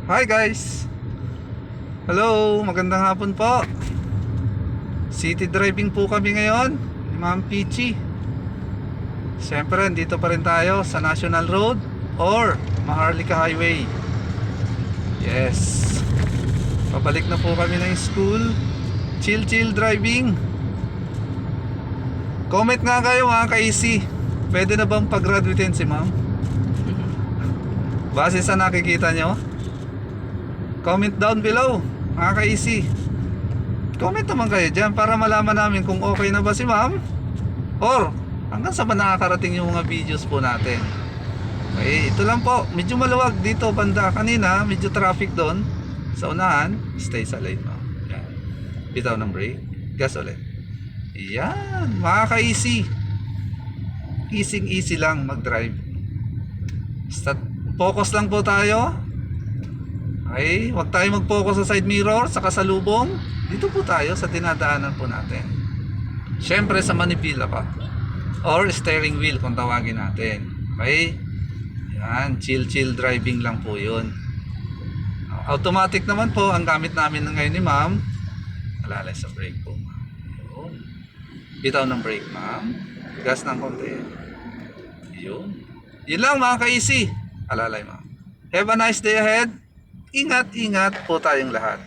Hi guys! Hello! Magandang hapon po. City driving po kami ngayon ni Ma'am Peachy. Siyempre, dito pa rin tayo sa National Road or Maharlika Highway. Yes! Pabalik na po kami ng school. Chill driving. Comment nga kayo mga ka-easy. Pwede na bang pag-graduatein si Ma'am? Base sa nakikita nyo? Comment down below mga ka-easy. Comment naman kayo dyan para malaman namin kung okay na ba si Ma'am or hanggang sa ba nakakarating yung mga videos po natin. Okay, ito lang po. Medyo maluwag dito banda. Kanina medyo traffic doon sa unahan. Stay sa lane mo. Yan. Bitaw ng brake. Gas ulit. Yan mga ka-easy. Easy lang mag-drive. Focus lang po tayo. Okay, huwag tayo mag-focus sa side mirror, sa kasalubong. Dito po tayo sa dinadaanan po natin. Siyempre sa manipila pa. Or steering wheel kung tawagin natin. Okay? Yan, chill driving lang po yun. Automatic naman po ang gamit namin ngayon ni Ma'am. Alalay sa brake po. Yun. Bitaw ng brake, Ma'am. Gas ng konti. Yun. Yun lang mga ka-easy. Alalay, Ma'am. Have a nice day ahead. Ingat po tayong lahat.